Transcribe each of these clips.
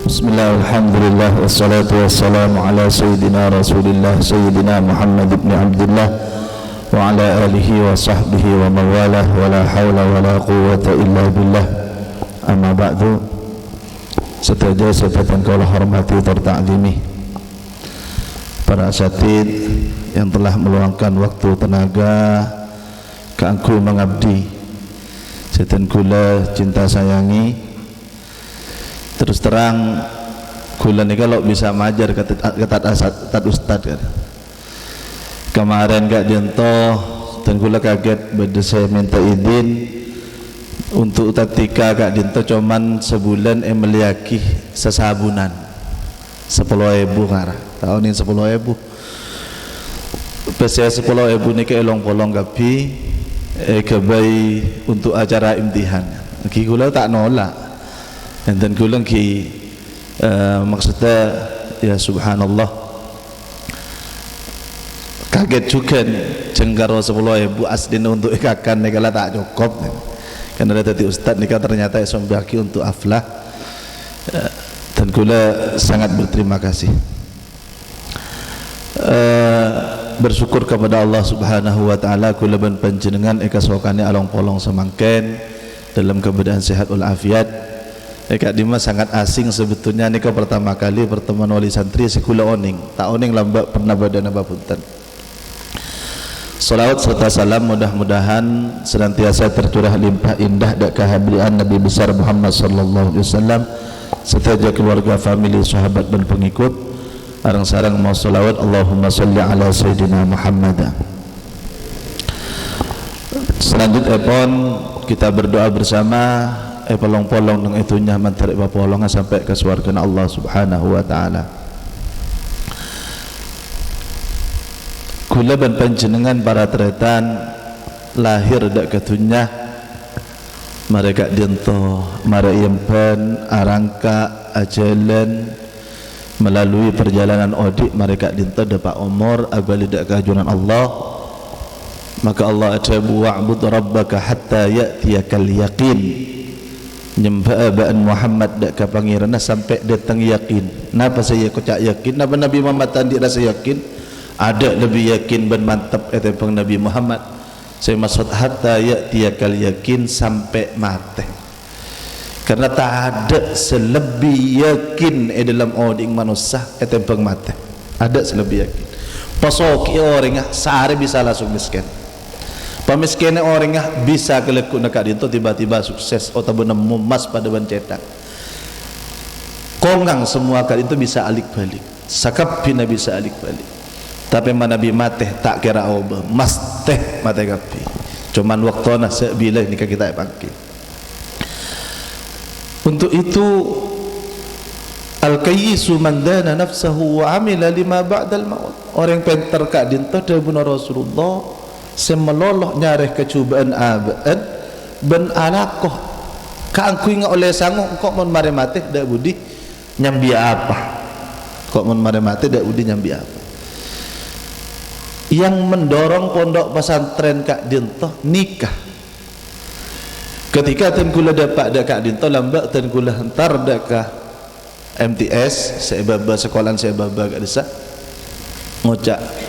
Bismillah, alhamdulillah, wassalatu wassalamu ala sayyidina rasulillah sayyidina Muhammad ibn Abdullah wa ala alihi wa sahbihi wa mawalah wa la hawla wa la quwwata illa billah. Amma ba'du. Setelah yang kau hormati tertakdimi, para asatid yang telah meluangkan waktu tenaga keangku mengabdi setan kula cinta sayangi. Terus terang kula ni kalau bisa majar kata ustad kan. Kemarin gak dientoh dan kula kaget pada saya minta izin untuk tatika gak dientoh cuman sebulan meliaki sesabunan 10.000 ngara tahun ini 10.000 pesen 10.000 ni ke elong polong gapi kebai untuk acara imtihan ki kula tak nolak. Dan kula ki maksudnya ya subhanallah kaget juga cenggaro 10.000 aslinya untuk ikakan nikah tak cukup karena ada tadi ustad nikah ternyata esok untuk aflah dan kula sangat berterima kasih bersyukur kepada Allah subhanahu wa ta'ala kula ban panjenengan ekasokannya along polong semangken dalam keadaan sehat walafiat. Kak Dimas sangat asing sebetulnya nikah pertama kali pertemuan wali santri sekula oning tak oning lambak pernah badan apa punten. Salawat serta salam mudah-mudahan senantiasa tercurah limpah indah dak kehadiran Nabi besar Muhammad sallallahu alaihi wasallam serta keluarga, famili, sahabat dan pengikut arang-sarang mau salawat Allahumma salli ala sayyidina Muhammad. Selanjutnya pun kita berdoa bersama polong-polong nang itu nyaman tarik polongan sampai ke surga Allah subhanahu wa ta'ala. Kula ban panjenengan para tretan lahir dak ketunya mereka dientoh marayempen arangka ajalan melalui perjalanan odik mereka dientoh dapat umur abali dak kehajuran Allah. Maka Allah ajabu wa'bud rabbaka hatta ya'tiyakal yaqin, nyembah ba'an Muhammad dak ka pangirana sampai datang yakin. Napa saya kocak yakin? Napa Nabi Muhammad tadi rasa yakin? Ada lebih yakin dan mantap kata pang Nabi Muhammad. Saya maksud hatta ya'tiyakal yakin sampai mati. Karena tak ada selebih yakin dalam oding manusia kata pang mati. Ada selebih yakin. Pasok orang sehari bisa langsung miskin. Pamiskinnya orangnya bisa kelekut nak itu tiba-tiba sukses atau nemu emas pada ban cetak. Kongang semua kali itu bisa alik balik. Sakap pina bisa alik balik. Tapi mana Nabi mati tak kira oba mas teh mati kapi. Cuman waktu nak sebila nikah kita panggil. Untuk itu al-kayyisu man dana nafsahu wa amila lima ba'dal maut. Orang pintar kak dinto dahulu Rasulullah semeloloh nyareh kecubaan abad ben alakoh kaangku ingat oleh sanggup kok mon mare mati dak budi nyambi apa kok mon mare mati dak budi nyambi apa. Yang mendorong pondok pesantren kak dinto nikah ketika ten kula dapat dak kak dinto lambak ten kula hantar dak ka MTS sebab sekolahan sebab gak desa ngocak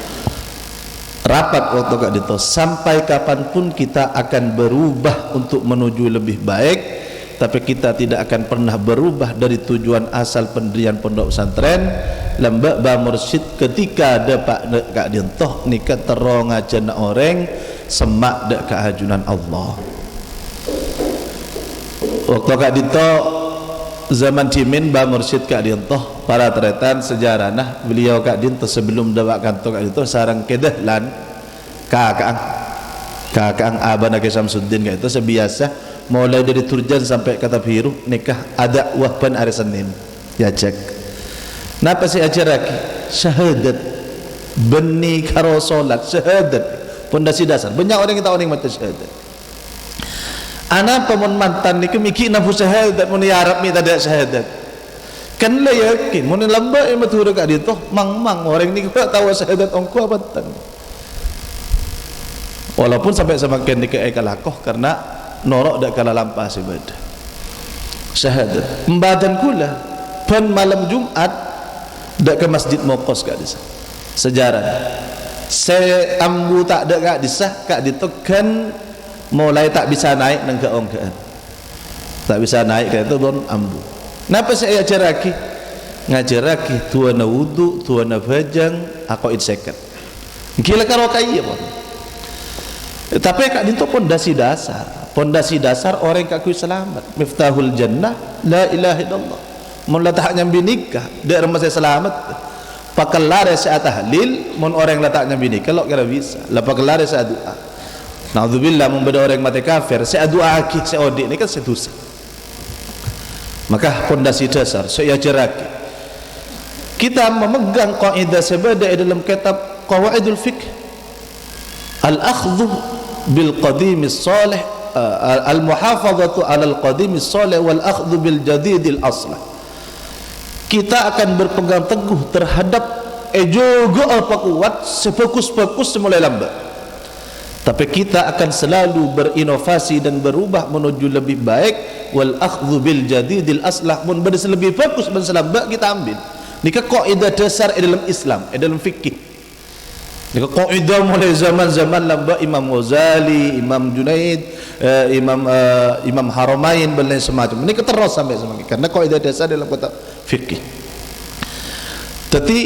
rapat waktu kak dito sampai kapanpun kita akan berubah untuk menuju lebih baik, tapi kita tidak akan pernah berubah dari tujuan asal pendirian pondok pesantren lembak ba mursyid ketika dapat kak dito nikah terong aja orang semak dak kehajunan Allah. Waktu kak dito zaman cimin ba mursyid kak dito para tretan sejarah nah beliau kak dinto sebelum dapat kantor kak dinto sarang kedahlan kakang abah Nabi Samsuddin kak itu sebiasa mulai dari turjan sampai kata biru nikah ada wahban hari Senin ya cek napa sih acara syahadat benih karo solat syahadat pondasi dasar banyak orang kita orang mata syahadat anak pemon mantan ni kemiki nafsu syahadat mun ya Arab ni tak ada syahadat kan la yakin mun lamba e matur ka dito mang orang ni kau tahu syahadat ongko abatan walaupun sampai semakin dikai kalakoh karena norok dak kala lampas ibadah syahadat embadan kula pen malam Jumat dak ke masjid Mokos kak disah sejarah saya ambu tak ada kak disah kak ditekan mulai tak bisa naik nang ke ongkaan tak bisa naik kak itu don ambu napa saya ajaraki ngajaraki tuana wudu tuana bajang aku insekat gila karo kaya pun tapi kak dinto pondasi dasar orang kak kui selamat miftahul jannah la ilaha illallah mun letak nyambi nikah dia rumah saya selamat pakelar saya tahlil mun orang letak nyambi nikah lo kira bisa la pakelar saya doa naudzubillah mun beda orang mati kafir saya doa aki saya odik ni kan saya dosa maka pondasi dasar saya ajaraki kita memegang kaidah sebada dalam kitab qawaidul fiqh al-akhdhu bil qadimis salih al-muhafazatu ala al-qadimis salih wal akhdhu bil jadidil aslah kita akan berpegang teguh terhadap juga apa kuat sefokus-fokus semulai lambat tapi kita akan selalu berinovasi dan berubah menuju lebih baik wal akhdhu bil jadidil aslah mun benda lebih fokus ben lambat kita ambil ni kaidah dasar dalam Islam dalam fikih ni kaidah mulai zaman-zaman lambat Imam Ghazali Imam Junaid Imam Haramain dan lain semacam ini terus sampai semakin karena kaidah dasar dalam kitab fikih tapi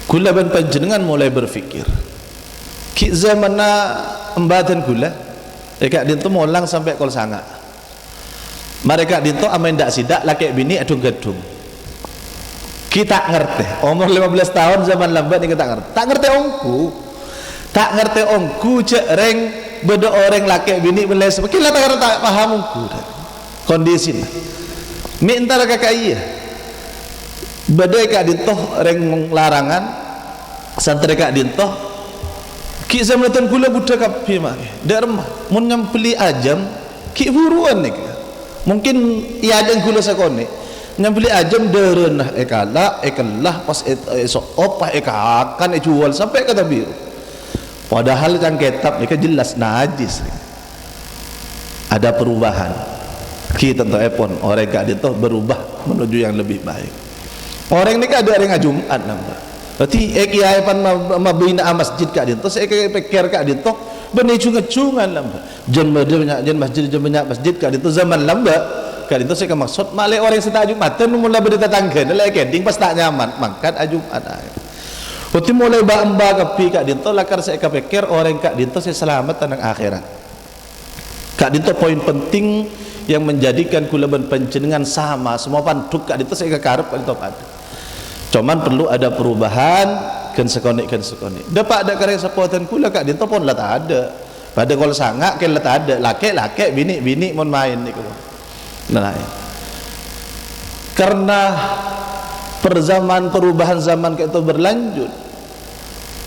kula ban panjenengan mulai berfikir ki zamanna embadan kula kak dinto molang sampai kol sanga mereka dinto amain dak sidak laki bini adung gedung kita ngerti umur 15 tahun zaman lambat ni kita ngerti tak ngerti ongku cek reng beda orang laki bini belai sebab kita tak paham ongku kondisi ni entar kakak iya badai kak dintoh reng larangan santri kak dintoh ki zamatan kula budak kapi mah dak remah mun nyampeli ajam ki buruan nih mungkin iya ada kula sakone nyampeli ajam derenah ekalah pas esok opah akan jual sampai kata biru padahal yang kitab ni jelas najis ada perubahan kita tentu epon orang kak dintoh berubah menuju yang lebih baik orang ni kan ada orang Jumat nambah. Berarti kiai pan mabina masjid kak dinto saya pikir kak dinto benih cungan-cungan nambah. Jan banyak masjid kak dinto zaman lambat kak dinto saya maksud malai orang setak Jumatan mulai bertetangga nilai kending pas tak nyaman mangkat Jumat. Berarti mulai ba kapi kak dinto lakar saya pikir orang kak dinto saya selamat tanang akhirat. Kak dinto poin penting yang menjadikan kula ban panjenengan sama semua panduk kak dinto saya kekarep kak dinto pada cuman perlu ada perubahan kan sekonik dapat ada karya sepuatan kula kak dinto pun lah tak ada pada kalau sangak kan lah tak ada laki bini mon main ni nah karena perubahan zaman itu berlanjut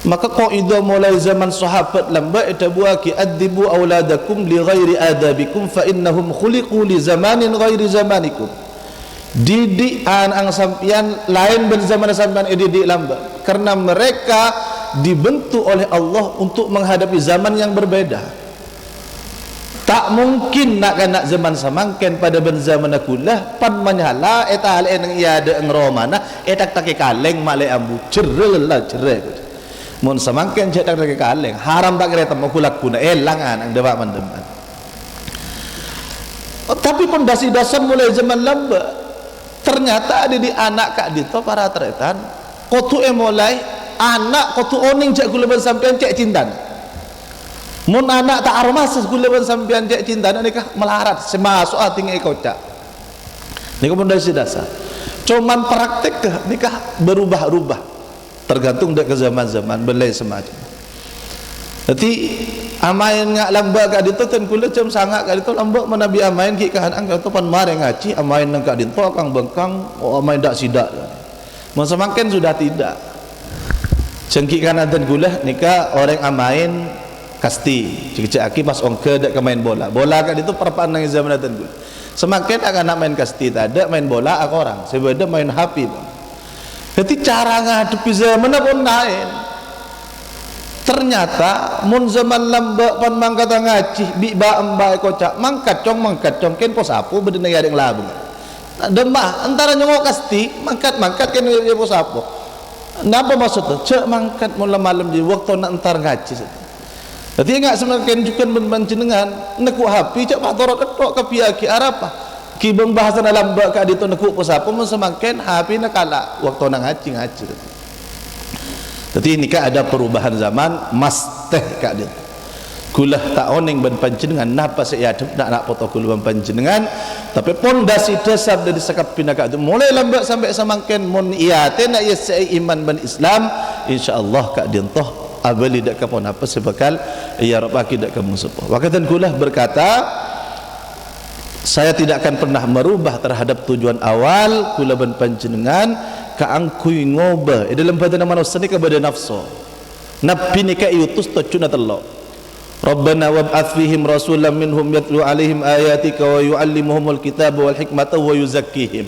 maka kaidah mulai zaman sahabat lambat itabuaki adibu auladakum li ghairi adabikum fa innahum khuliqu li zamanin ghairi zamanikum didik anak sampian lain berzaman sampian didik lambat karena mereka dibentuk oleh Allah untuk menghadapi zaman yang berbeda tak mungkin nak zaman samangken pada berzaman akulah pan menyala eta hal yang iada ngromana etak take kaleng malai ambu cerel mun samangken cetak take kaleng haram tak kira temu kulakuna elangan ang dewa mandeman tapi pondasi dasar mulai zaman lambat ternyata ada di anak kak dito para tretan kotu mulai anak kotu oning cek kula sampean cek cintan mun anak tak armasas kula sampean cek cintan nikah melarat semasuk ati ngekocak niku pondasi dasar cuman praktek nikah berubah-ubah tergantung dek ke zaman-zaman belai semacam jadi amain ngak lambak kak dito ten kula jam sangak kak dito lambak menabi amain ki kahan ang kak pan mare ngaji amain nang kak dito kang bengkang amain dak sidak mun semakin sudah tidak cengki kanan ten kula nikah orang amain kasti cek aki pas ongke dak main bola kak dito perpaan nang zaman ten kula semakin akan nak main kasti tak ada main bola ak orang sebeda main HP jadi cara ngadepi zaman pun lain ternyata mun zaman lambak pan mangkata ngaji bi ba emba kocak mangkat cong ken pos apu bedena ya deng labung demah antara nyongok kasti mangkat kan dia bos apa napa maksud tu cek mangkat mula malam di waktu nak entar ngaji jadi enggak semakin juga benjenengan nekuk hapi cek pak torot ketok ke piaki arapa ki bahasa dalam bak ka ditu nekuk bos apa mun semakin hapi nak kalah waktu nak ngaji jadi ini kan ada perubahan zaman mas teh kak dia kulah tak oning ban panjenengan napa saya nak foto kula ban panjenengan tapi pondasi dasar dari sekap pinaka itu mulai lambat sampai samangken mun iya teh nak yasai iman ban Islam insyaallah kak dientoh abali dak kapon apa sebekal ya rabbaki dak kamu sepuh wakatan kulah berkata saya tidak akan pernah merubah terhadap tujuan awal kula ban panjenengan kaangkui ngoba dalam badan manusia ni kepada nafsu nabi ni ka iutus tocuna telok Rabbana wab'ats fihim rasulan minhum yatlu alaihim ayatika wa yu'allimuhumul kitaba wal hikmata wa yuzakkihim.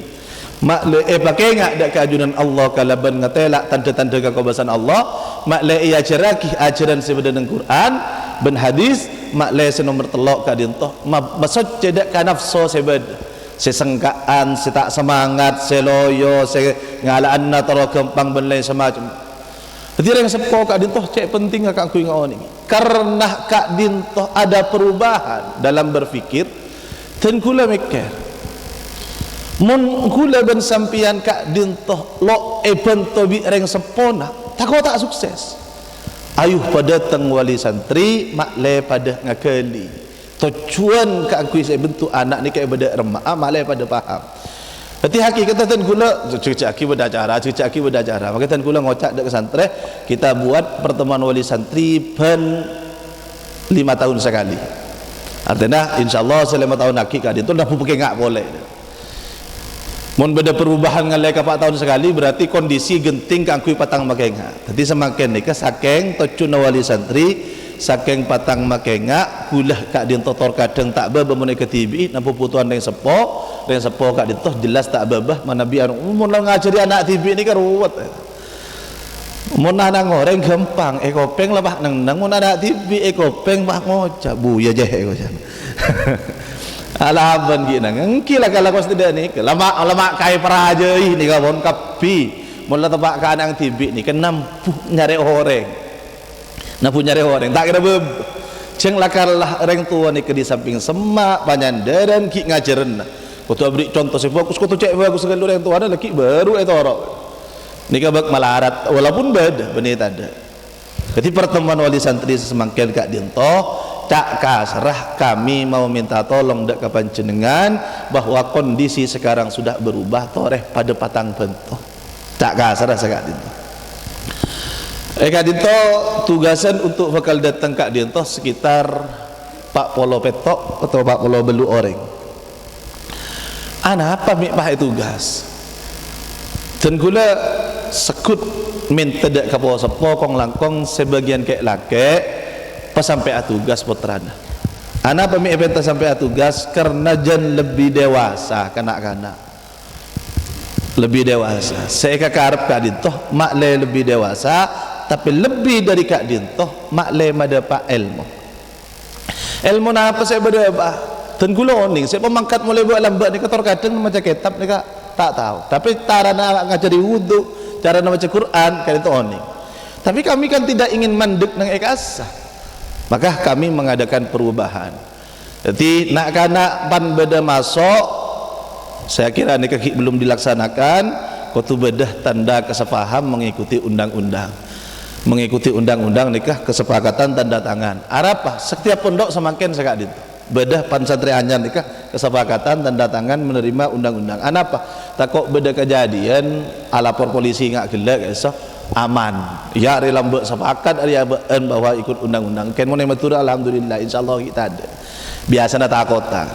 Mak le pakai ngak dak keajunan Allah kalaban ngatelak tanda-tanda kebesaran Allah, mak le ia ajaraki ajaran sebeda dengan Quran ben hadis, mak le senomor telok ka dintoh, maksud cedak ka nafsu sebeda. Sesengkaan, se tak semangat, se loyo, se ngalaan na taro kempang ben lain semacam. Jadi yang sepo kak dintoh cek penting kak aku ingat ni karena kak dintoh ada perubahan dalam berfikir dan kula mikir mun kula ben sampian kak dintoh lo bento bi reng sepona tak sukses ayuh pada teng wali santri mak le pada ngakeli tujuan kak aku saya bentuk anak ni kayak beda remah mak le pada faham. Jadi hakikatan kula cuci aki berdacara makatan kula ngocak dak santre kita buat pertemuan wali santri ben 5 tahun sekali artinya insyaallah selama tahun aki ka itu dah pakai ngak boleh mun beda perubahan ngalai ka 4 tahun sekali berarti kondisi genting kangkui patang make ngak jadi semakin nika saking tocuna wali santri saking patang make ngak kulah kak dintotor kadang tak babah mun ke TV nampu putuan yang sepo kak dintoh jelas tak babah mana biar mun ngajari anak TV ni kan ruwet mun anak goreng gampang kopeng lah bah nang mun anak TV kopeng bah ngocak buya je alaban gi nang engki lah kalau kos tidak ni lama kai peraja ni kabon kapi mun la tebak ka anak TV ni kan nampu nyari horeng tak kira beb ceng lakarlah orang tua ni ke di samping semak panyandaran ki ngajaran kutu beri contoh si fokus kutu cek bagus sekali orang tua ada laki baru itu orang ni kabak malarat walaupun beda benih tanda jadi pertemuan wali santri semakin kak dintoh tak kasrah kami mau minta tolong dak kapan jenengan bahwa kondisi sekarang sudah berubah toreh pada patang bentuk tak kasrah sekak dintoh Kak Dinto tugasan untuk bakal datang Kak Dinto sekitar 40 petok atau 40 belu orang. Ana apa mikpah tugas? Dan gula sekut minta dak kapo sepo kong langkong sebagian kek lake pas sampai tugas putrana. Ana apa mikpah sampai tugas karena jan lebih dewasa kanak-kanak. Lebih dewasa. Saya kakarep Kak Dinto mak lebih dewasa. Tapi lebih dari Kak Dintoh maklai madapat ilmu apa saya berdebat dan gula oning saya pemangkat mulai buat lambat ni kator kadang macam kitab ni kak tak tahu tapi cara nak ngajari wudu cara nak baca Quran kan itu oning tapi kami kan tidak ingin mandek nang ekasa maka kami mengadakan perubahan jadi nak kanak pan beda masuk saya kira ni kaki belum dilaksanakan kutu bedah tanda kesepaham mengikuti undang-undang nikah kesepakatan tanda tangan arapa setiap pondok semakin sekadit bedah pan santri anyar nikah kesepakatan tanda tangan menerima undang-undang anapa takut beda kejadian lapor polisi ngak gelak esok aman ya rela mbok sepakat ari bahwa ikut undang-undang ken mun matur alhamdulillah insyaallah kita ada biasana takota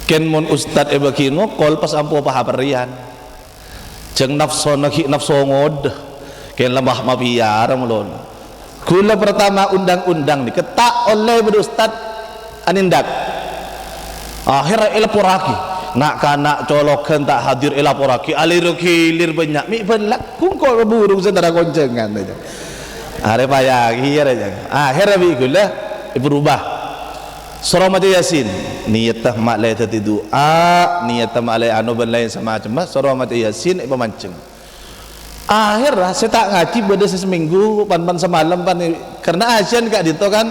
ken mun ustad ebakino kol pas ampo pahaperian jeung nafsu ngod ken lemah mabiar melon kula pertama undang-undang ni ketak oleh berustad anindak akhirnya elaporaki nak kanak colokan tak hadir elaporaki alir kilir banyak mi belak kungko burung sedara goncengan aja are payah akhirnya bi kula berubah surah mati Yasin niyatah mak lai tadi doa niyatah mak lai anu ben lain sama macam surah mati Yasin ibu mancing akhirnya saya tak ngaji pada seminggu pan semalam pan karena Asian kak dito kan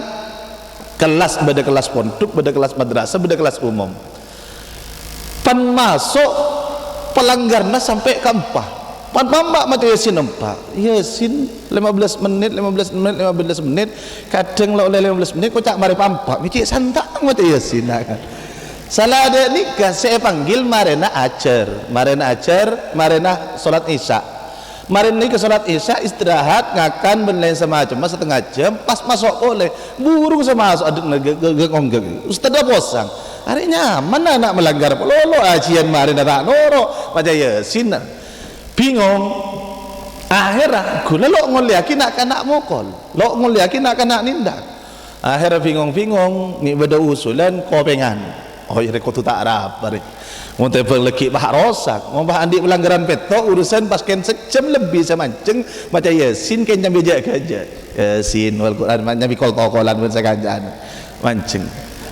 kelas pada kelas pondok pada kelas madrasah pada kelas umum pan masuk pelanggarnya sampai ke empah pan pambak mati Yasin empah Yasin 15 menit kadang lah oleh 15 menit kocak mari pambak mikir santak mati Yasin kan salah ada nikah saya panggil marena ajar marena solat isya Marin ni ke solat isya istirahat ngakan benlain semacam setengah jam pas masuk boleh burung sama masuk aduk ngegong ustaz dah posang hari nyaman anak melanggar lolo ajian marin anak noro macam Yasin bingung akhirnya gula lo ngoliaki nak kanak mokol lo ngoliaki nak kanak nindak akhirnya bingung ni beda usulan kopengan oh ya kau tu tak rapar Muntah berlekik bahak rosak Mumpah andi pelanggaran petok urusan pas ken sejam lebih semanceng macam Yasin ken nyambi jak kerja Yasin wal Quran nyambi kol tokolan pun sekanjan manceng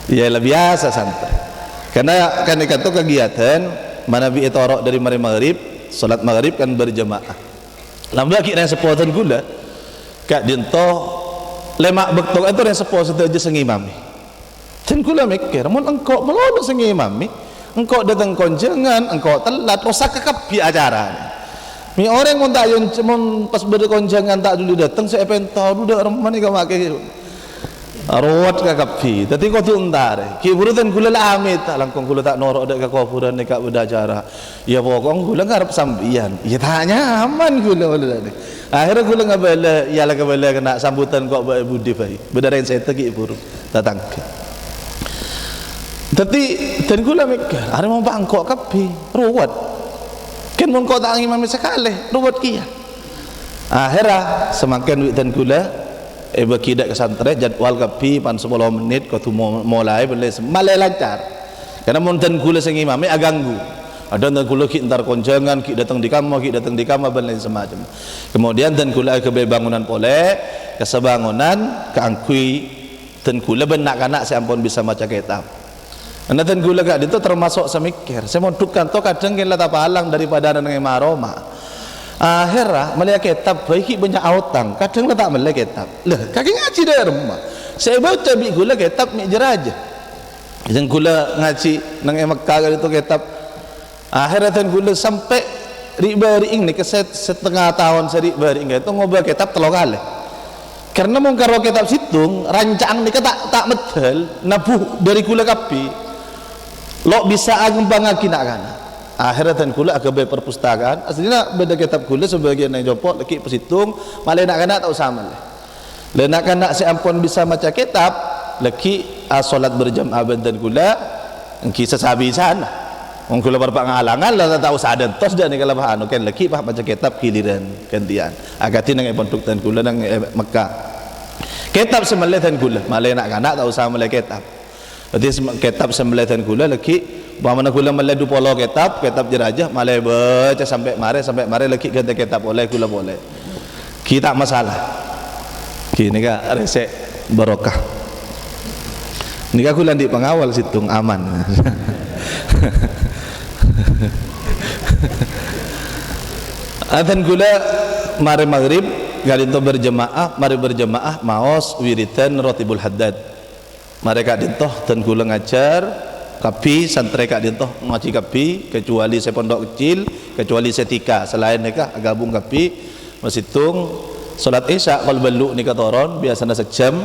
ya lebih biasa santai karena kan kata kegiatan mana bi etorok dari maghrib salat maghrib kan berjamaah lambat kita sepotan gula kak dinto lemak bektok itu yang sepo setuju sengimami dan gula mikir mun engkau melodok sengimami engkau datang konjangan, engkau telat, rosak kekapi acara. Mi orang mun tak yon mun pas berkonjangan tak dulu datang saya pentol dulu dak remah ni kau make rawat kekapi. Tapi kau tu entar. Ki burutan gula lah amit tak langkong gula tak norok dak kekufuran ni kak beracara. Ya pokok gula ngarep sambian. Ya tak nyaman gula ni. Akhirnya gula ngabala ialah kabala kena sambutan kok budi bai. Bedaren saya tegi buru datang. Tapi dan gula mikir ada mau bangkok kapi ruwet kan mun kau tak imam sekali ruwet kia akhirnya semakin wit dan gula bagi dak kesantren jadwal kapi pan 10 menit kau tu mulai boleh malai lancar karena mun dan gula sing imam aganggu ada dan gula ki entar konjangan ki datang di kamar dan lain semacam kemudian dan gula ke bangunan pole kesebangunan keangkui dan gula benak-anak saya ampun bisa baca kitab dan gula kat itu termasuk semikir saya mau dukan to kadang kita tak palang daripada anak yang maroma akhirnya melihat kitab baiki banyak autang kadang tak melihat kitab lah kaki ngaji dari rumah saya baca bi gula kitab mi jeraja dan gula ngaji nang Mekah itu kitab akhirnya dan gula sampai ribaring ni keset setengah tahun seri baring itu ngobrol kitab telur kali karena mau karo kitab situng rancang ni tak medal nabuh dari gula kapi lo bisa agembang nak kana akhirnya dan kula agabe perpustakaan aslinya beda kitab kula sebagian yang jopok leki persitung malah nak kana tak usah malah le nak kana si ampun bisa maca kitab leki salat berjamaah dan kula engki sesabi sana wong kula berpak ngalangan lah tak usah dan tos dan kalau anu kan leki bah baca kitab giliran gantian agatin nang pondok dan kula nang Mekah kitab semelih dan kula malah nak kana tak usah malah kitab jadi kitab sembelih dan gula lagi bagaimana gula meledu polo kitab jerajah malai baca sampai mare lagi ganti kitab boleh gula boleh kita masalah kini ka resek barokah ni ka gula di pengawal situng aman adzan gula mare maghrib kali itu berjemaah maos wiritan rotibul haddad mereka dintoh dan gula ngajar kapi santri kak dintoh ngaji kapi kecuali saya pondok kecil kecuali saya tika selain mereka gabung kapi masitung salat isya kalau beluk ni katoron biasanya sejam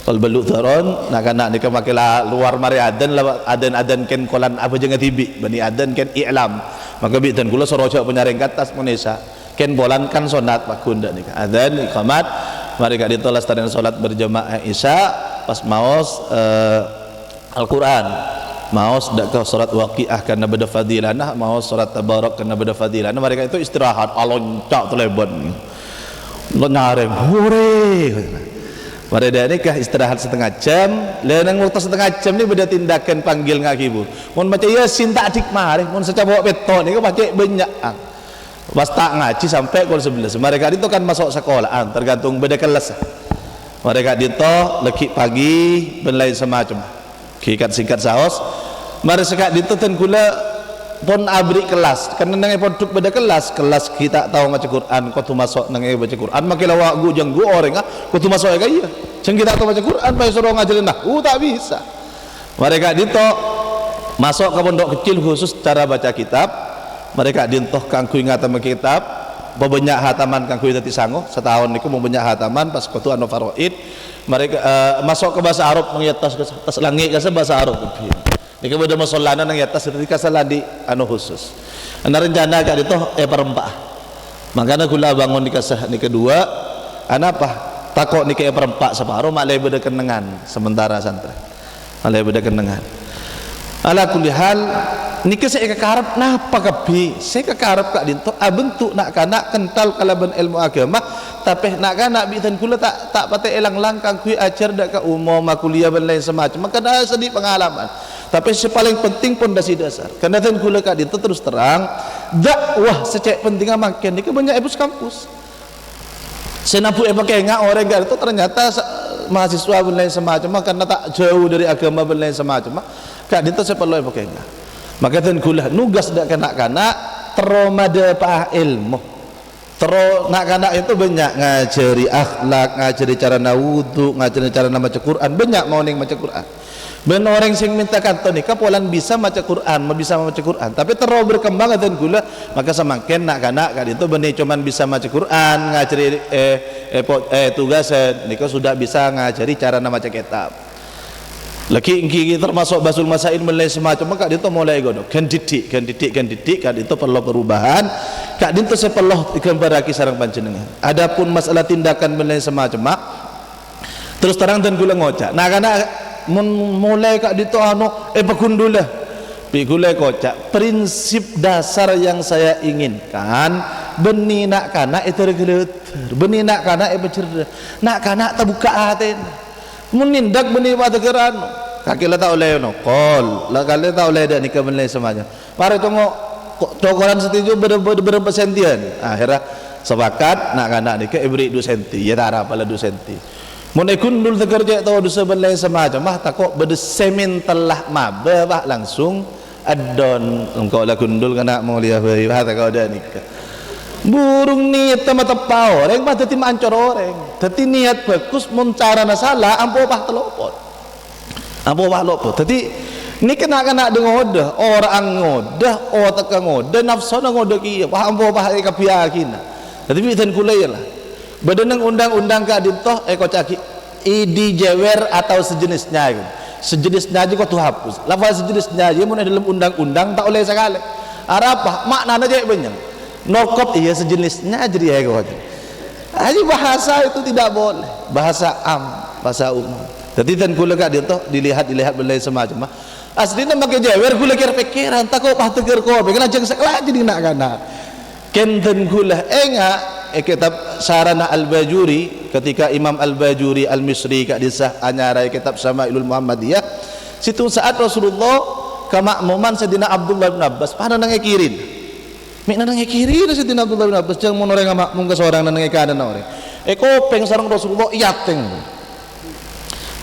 kalau beluk toron nak nika makilah luar mari adan ken kolan apa jangan tibi bani adan ken i'lam maka bi dan gula soroja penyaring atas Indonesia ken bolankan sunat pakunda nika adan iqamat mereka ditolas tarian salat berjamaah isya pas maos Al-Quran maos dak ke surat waqiah karena beda fadilanah maos surat tabarak karena beda fadilanah mereka itu istirahat aloncat telebon lo nyareng hore mereka nikah istirahat setengah jam lenang waktu setengah jam ni beda tindakan panggil ngakibur mun baca Yasin tak dik mari mun seca bawa peto ni baca banyak pas tak ngaji sampai pukul 11 mereka itu kan masuk sekolahan tergantung beda kelas mereka dito leki pagi ben lain semacam Kikat singkat saos mari sekak dituten kula pon abri kelas kan nang pondok beda kelas kita tahu baca Quran kau tu masuk nang baca Quran makilah wagu jenggu orang kau tu masuk kaya ceng kita tahu baca Quran pai suruh ngajarin tak bisa mereka dito masuk ke pondok kecil khusus cara baca kitab mereka dintoh kangku ingatan kitab banyak hataman kangku tadi sango setahun niku banyak hataman pas kau tu anu faraid mereka masuk ke bahasa Arab mengatas tas langit ke bahasa Arab ini kemudian masolana nang atas ketika salah di anu khusus. Anda rencana kak itu perempat. Makanya gula bangun di kasah ni kedua. Anapa? Takut ni perempat separuh malai beda kenangan sementara santri. Malai beda kenangan. Ala kulli hal ni saya kekarap napa kabi? Saya kekarap kak dinto bentuk nak kanak kental kalaban ilmu agama tapi nak kanak bitan kula tak patay elang langkang kui ajar dak ka umum kuliah dan lain semacam. Maka dah sedih pengalaman. Tapi yang paling penting pondasi dasar karena dan kula kak itu terus terang dakwah secek penting makin ini banyak ebus kampus senampu pakai ngak orang gak itu ternyata mahasiswa dan lain semacam karena tak jauh dari agama dan lain semacam kak itu saya perlu pakai ngak maka dan kula nugas dak kanak-kanak teromada pa ilmu nak kanak itu banyak ngajari akhlak ngajari cara nawudu ngajari cara baca Quran banyak mau ning baca Quran ben orang sing minta kanto nikah polan bisa baca Quran bisa baca Quran tapi terus berkembang dan gula maka semakin nak kanak kan itu benih cuman bisa baca Quran ngajari tugas nikah sudah bisa ngajari cara baca kitab lagi termasuk basul masail mulai semacam maka itu mulai godok kan didik kan itu perlu perubahan kak itu saya perlu ikambaraki sarang panjenengan adapun masalah tindakan mulai semacam terus terang dan gula ngocak nah karena mulai kak dito pakundulah pigulai kocak prinsip dasar yang saya inginkan benih nak kana itu regelut benih nak kana bercerdas nak kana terbuka hati menindak benih pada geran kaki letak oleh kol lah kali letak oleh dan nikah benih semacam mari tunggu cokoran setuju berapa sentian akhirnya sepakat nak kana nikah beri 2 senti ya tak apa lah 2 senti mun ikundul tekerja tahu dosa belai semacam takut bersemin telah mabah langsung adon engkau lah kundul kena mau lihat bayi takut ada nikah burung niat sama tepau orang mah teti mancor orang teti niat bagus mun cara salah ampo pah telopot teti ni kena dengodah orang ngodah otak ngodah nafsu ngodah kieu pah ampo pah kapiyakin tadi bidan kulay lah badan undang-undang ke adintoh kocaki idi jewer atau sejenisnya aja kau tuh hapus lafaz sejenisnya aja mun dalam undang-undang tak oleh sekali arapah maknanya aja banyak nokot iya sejenisnya jadi kau aja bahasa itu tidak boleh bahasa bahasa umum jadi dan kula kak adintoh dilihat belai semacam aslinya pakai jewer kula kira pikiran tak kau pah teger kau pengen aja sekolah jadi nak kana kenten kula enggak kitab Sarana Al-Bajuri ketika Imam Al-Bajuri Al-Misri kak disah anyarai kitab Syama'ilul Muhammadiyah situ saat Rasulullah kemakmuman Sayyidina Abdullah bin Abbas pada nang kirin mik nang kirin Sayyidina Abdullah bin Abbas jang mun orang makmum ke seorang nang kanan orang kopeng sareng Rasulullah iyateng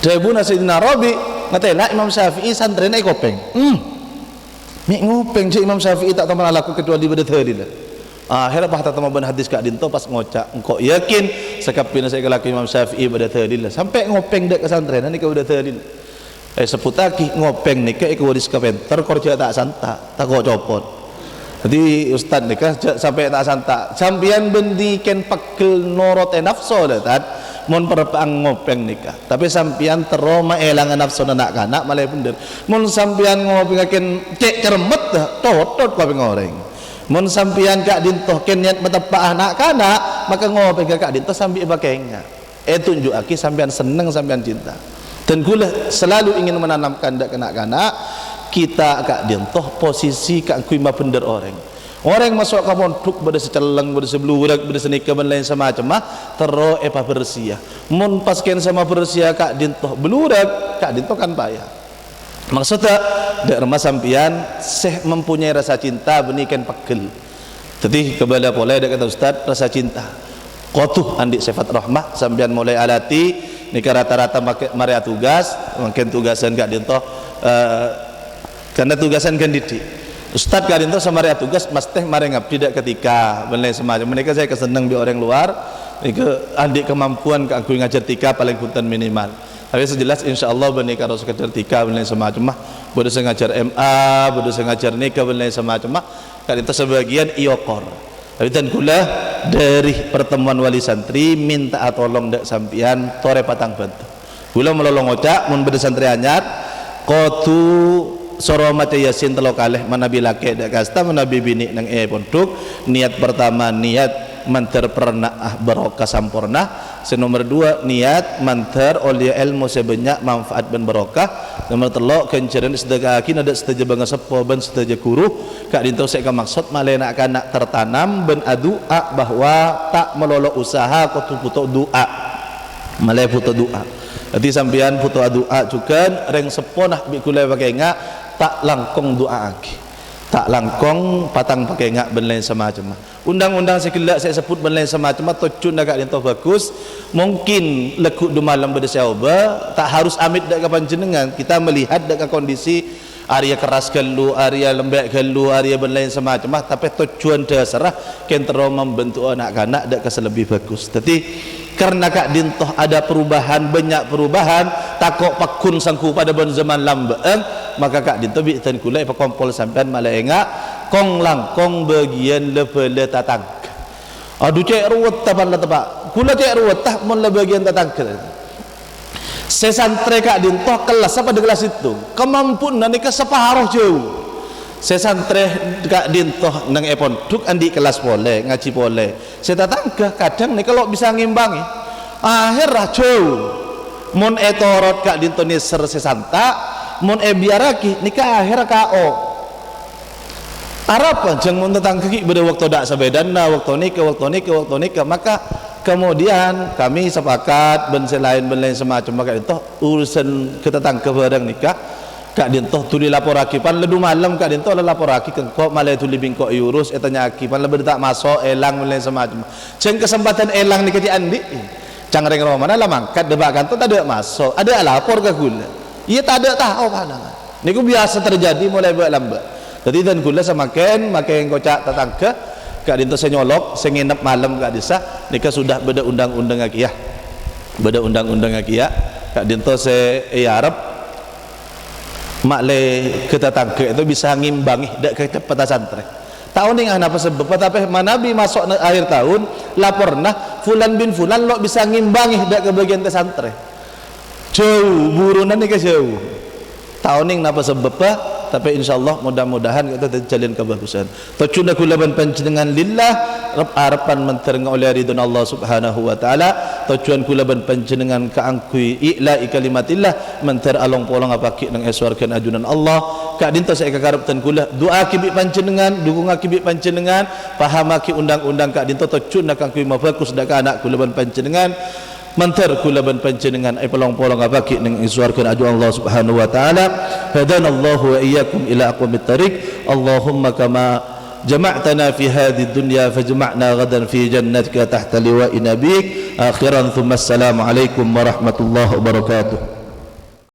debuna Sayyidina Rabi ngatela Imam Syafi'i santrene kopeng mik ngopeng si Imam Syafi'i tak tahu laku kecuali pada tadi lah akhirnya pak tata maban hadis kak dinto pas ngocak engkau yakin sekapina saya kelaki Imam Syafi'i pada tadi lah sampai ngopeng dek kesantren ni kau pada tadi seputaki ngopeng ni kau wadis kapenter korja tak santa tak kau copot jadi ustad ni kah sampai tak santa sampian bendiken pegel norot nafsu dah tad mon perpang ngopeng nikah tapi sampian teroma elangan nafsu nak kanak malah bener mon sampian ngopengaken cek cermet dah totot kau pengoreng mun sampian kak dintoh kenyat metepah anak kana maka ngopeng kak dintoh sambil pakainya tunjuk aki sampian seneng sampian cinta dan gula selalu ingin menanamkan dak kanak-kanak kita kak dintoh posisi kak kuima bener orang masuk ke pondok pada seceleng pada seblurak pada senikah dan lain semacam terus bersiah mun pasken sama bersiah kak dintoh belurak kak dintoh kan payah maksudnya dak rumah sampian mempunyai rasa cinta benikan pegel jadi kebala boleh dak kata ustaz rasa cinta kotuh andik sifat rahmah sampian mulai alati nika rata-rata marea tugas mungkin tugasan Kak Dinto karena tugasan kan didik Ustaz Kak Dinto sama marea tugas mesti mare ngabdi dak ketika benai semacam mereka saya keseneng bi orang luar nika andik kemampuan Kak aku ngajar tika paling punten minimal tapi sejelas insyaallah benai karo sekedar tika benai semacam mah bodo saya ngajar MA bodo saya ngajar nika benai semacam mah Kak Dinto sebagian iokor tapi dan kula dari pertemuan wali santri minta tolong dak sampian tore patang bantu kula melolong ocak mun beda santri anyar kotu soro maca yasin telo kalih manabi lake dak kasta manabi bini nang pondok niat pertama niat mantar pernah barokah sampurna nomor 2 niat mantar oleh ilmu sebanyak manfaat ben barokah nomor 3 kenceran sedekah akin ada sedaja bangga sepo ben sedaja guru Kak Dinto saya maksud malena kanak tertanam ben adua bahwa tak melolo usaha kotu puto doa malai puto doa jadi sampean puto doa juga reng sepo nah bikule pakai ngak tak langkong doa lagi tak langkong patang pakai ngak ben lain semacam undang-undang sekelak saya sebut ben lain semacam tujuan Kak Dinto bagus mungkin lekuk du malam berdesauba tak harus amit dak kapan jenengan kita melihat dak kondisi area keras gelu area lembek gelu area ben lain semacam tapi tujuan dasar kentero membentuk anak-anak dak lebih bagus jadi karena Kak Dinto ada perubahan banyak perubahan takok pakun sangku pada ben zaman lambeeng maka Kak Dinto bitan kula pekompol sampean malaenga kong langkong bagian lebele tatang aduh cek ruwet tapan la tepak kula cek ruwet tah mun le bagian tatang sesantre Kak Dinto kelas apa di kelas itu kemampuan nika separuh jauh sesantre Kak Dinto nang pondok andi kelas boleh ngaji boleh setatangga kadang nika lo bisa ngimbangi akhir jauh mun etorot Kak Dinto niser sesanta mun biaraki nika akhir KO Arab jeng mun tentang kaki pada waktu dak sabedana waktu nikah maka kemudian kami sepakat ben lain semacam maka itu urusan ketetangga barang nikah Kak Dinto tuli laporaki pan ledu malam Kak Dinto laporaki kok malai tuli bingkok urus etanya aki pan lebih tak masuk elang ben semacam jeng kesempatan elang nikah di andi cangreng romana lah mangkat debakan tu tak ada masuk ada lapor ke gula iya tak ada tahu pandangan niku biasa terjadi mulai buat lambat jadi dan gula semakin makin kocak tetangga Kak Dinto saya nyolok saya nginep malam Kak Desa nikah sudah beda undang-undang lagi ya beda undang-undang lagi ya Kak Dinto saya Arab makle ke tetangga itu bisa ngimbangi dak kecepatan santri tahun ini apa sebab tapi manabi masuk akhir tahun lapor nah fulan bin fulan lo bisa ngimbangi dak ke bagian santri jauh burunan nih jauh tahun ini apa sebab tapi insyaallah mudah-mudahan kita terjalin kebagusan tujuan kulaban panjenengan lillah harapan mentereng oleh ridwan Allah subhanahu wa ta'ala tujuan kulaban panjenengan kaangkui i'la'i kalimatillah menter along polong apaki nang eswarkan ajunan Allah Kak Dinto saya kakareptan kula doa kibik panjenengan dukung kibik panjenengan pahamaki undang-undang Kak Dinto tujuan kangkui mabagus dak anak kulaban panjenengan mantar kulaban panjenengan ai polong-polong abaki ning iswarkeun aju Allah Subhanahu wa taala hadanallahu wa iyyakum ila aqwamit thariq Allahumma kama jama'tana fi hadhihi dunya fajma'na ghadan fi jannatika tahta liwa'i nabiyik akhiran thumma assalamu alaikum warahmatullahi wabarakatuh.